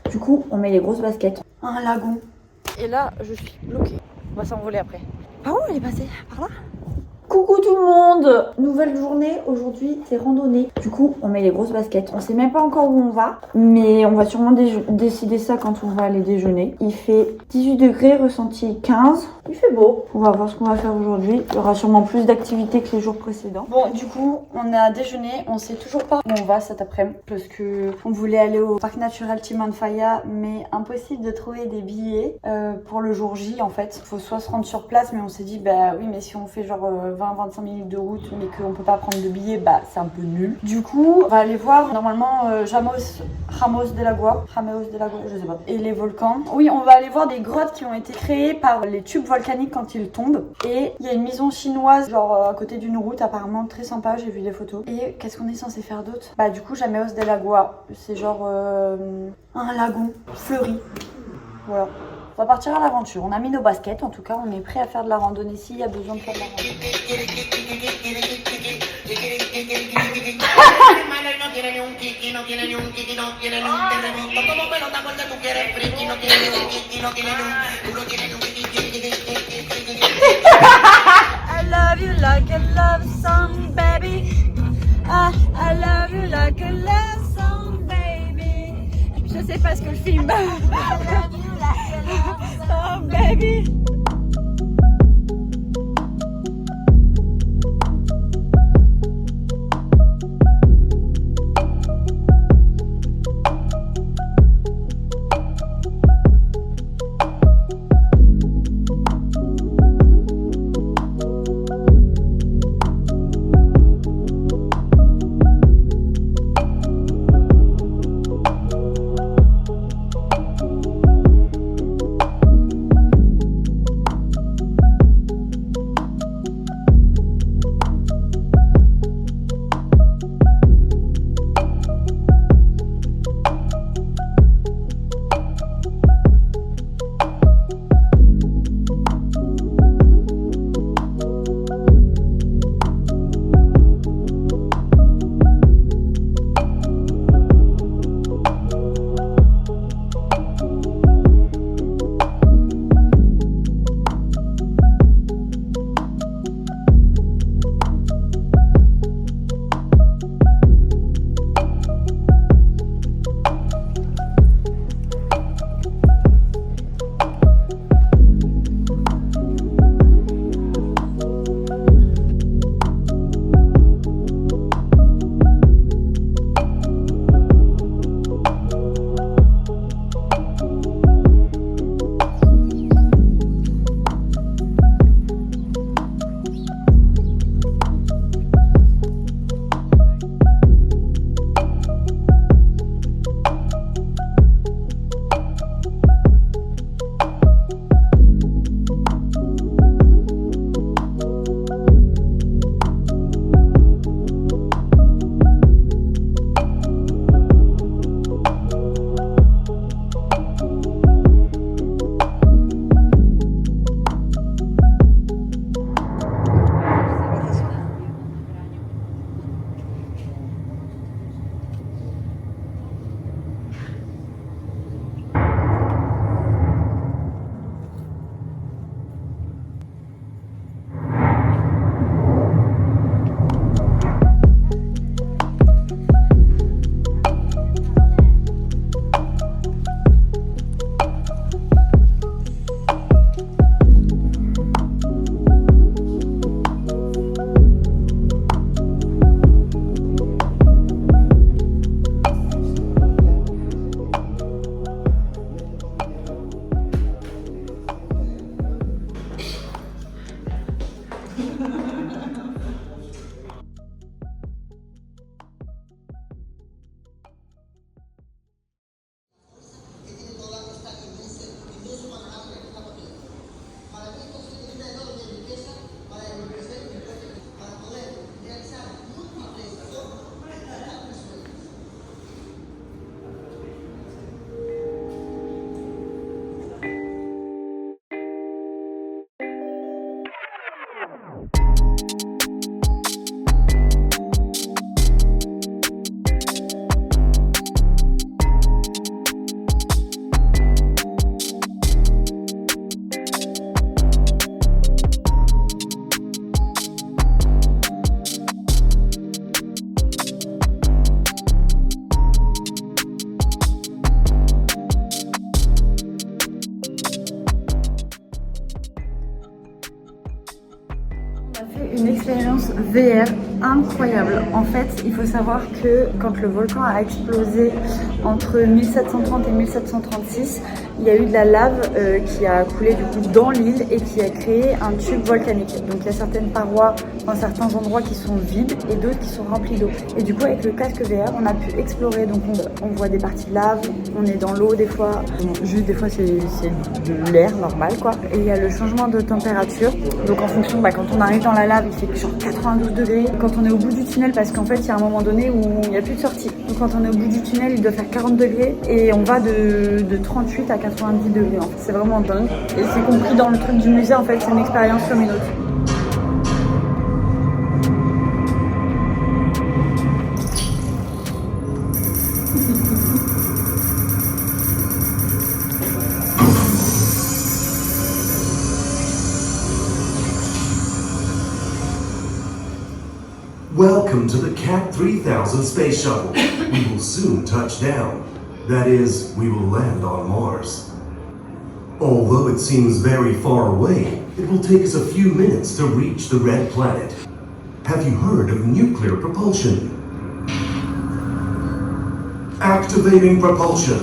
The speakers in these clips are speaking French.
Du coup, on met les grosses baskets. Un lagon. Et là, je suis bloquée. On va s'envoler après. Par où elle est passée? Par là? Coucou tout le monde! Nouvelle journée, aujourd'hui c'est randonnée. Du coup, on met les grosses baskets. On sait même pas encore où on va, mais on va sûrement décider ça quand on va aller déjeuner. Il fait 18 degrés, ressenti 15. Il fait beau. On va voir ce qu'on va faire aujourd'hui. Il y aura sûrement plus d'activités que les jours précédents. Bon, du coup, on a déjeuné. On sait toujours pas où on va cet après-midi parce que on voulait aller au parc naturel Timanfaya, mais impossible de trouver des billets pour le jour J en fait. Il faut soit se rendre sur place, mais on s'est dit bah oui, mais si on fait genre 20-25 minutes de route mais qu'on peut pas prendre de billets, bah c'est un peu nul. Du coup, on va aller voir normalement Ramos de Lagua, je sais pas, et les volcans. Oui, on va aller voir des grottes qui ont été créées par les tubes volcaniques quand ils tombent. Et il y a une maison chinoise genre à côté d'une route apparemment très sympa, j'ai vu des photos. Et qu'est-ce qu'on est censé faire d'autre? Bah du coup, Jameos de Lagua, c'est genre un lagon fleuri. Voilà. On va partir à l'aventure. On a mis nos baskets, en tout cas, on est prêt à faire de la randonnée s'il y a besoin de faire de la randonnée. I love you like a love song, baby. I love you like a love song, baby. Je sais pas ce que le film. Oh baby. VR incroyable. En fait, il faut savoir que quand le volcan a explosé entre 1730 et 1736, il y a eu de la lave qui a coulé du coup dans l'île et qui a créé un tube volcanique. Donc il y a certaines parois dans certains endroits qui sont vides et d'autres qui sont remplies d'eau. Et du coup avec le casque VR, on a pu explorer. Donc on voit des parties de lave, on est dans l'eau des fois. Juste des fois c'est de l'air normal quoi. Et il y a le changement de température. Donc en fonction, quand on arrive dans la lave, il fait genre 92 degrés. Quand on est au bout du tunnel, parce qu'en fait il y a un moment donné où il n'y a plus de sortie. Donc quand on est au bout du tunnel, il doit faire 40 degrés et on va de 38 à 90 degrés. En fait, c'est vraiment dingue. Et c'est compris dans le truc du musée, en fait, c'est une expérience comme une autre. Welcome to the CAT 3000 space shuttle. We will soon touch down. That is, we will land on Mars. Although it seems very far away, it will take us a few minutes to reach the red planet. Have you heard of nuclear propulsion? Activating propulsion.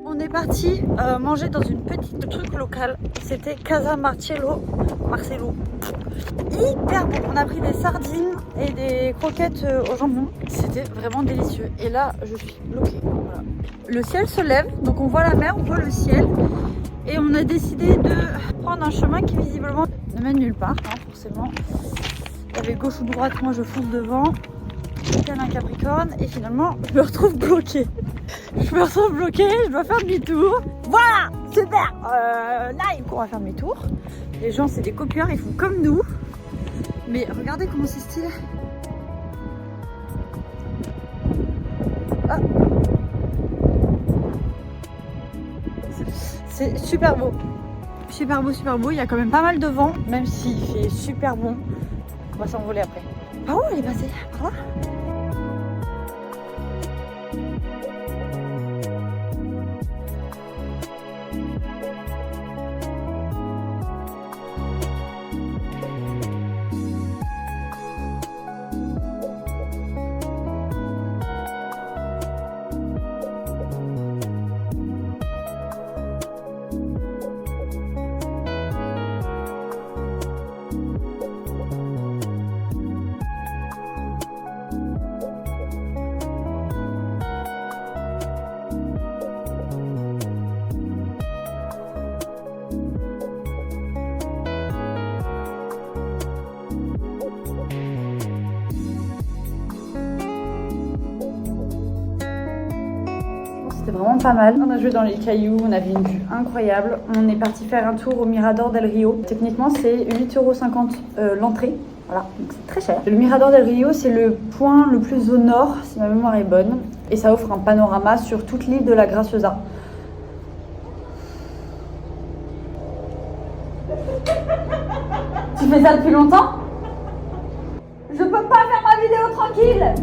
On est parti manger dans une petite truc locale. C'était Casa Marcello. Hyper bon. On a pris des sardines et des croquettes au jambon. C'était vraiment délicieux. Et là, je suis bloquée. Voilà. Le ciel se lève, donc on voit la mer, on voit le ciel. Et on a décidé de prendre un chemin qui visiblement ne mène nulle part, hein, forcément. Il y avait gauche ou droite, moi je fonce devant. Tel un Capricorne et finalement je me retrouve bloquée. Je dois faire demi-tour. Voilà, super. Là, on va faire demi-tour. Les gens, c'est des copieurs, ils font comme nous. Mais regardez comment c'est stylé. Ah. C'est super beau. Super beau, super beau. Il y a quand même pas mal de vent, même s'il fait super bon. On va s'envoler après. Par où elle est passée? Par là? C'était vraiment pas mal. On a joué dans les cailloux, on avait une vue incroyable. On est parti faire un tour au Mirador del Rio. Techniquement, c'est 8,50 € l'entrée. Voilà, donc c'est très cher. Le Mirador del Rio, c'est le point le plus au nord, si ma mémoire est bonne. Et ça offre un panorama sur toute l'île de la Graciosa. Tu fais ça depuis longtemps? Je peux pas faire ma vidéo tranquille!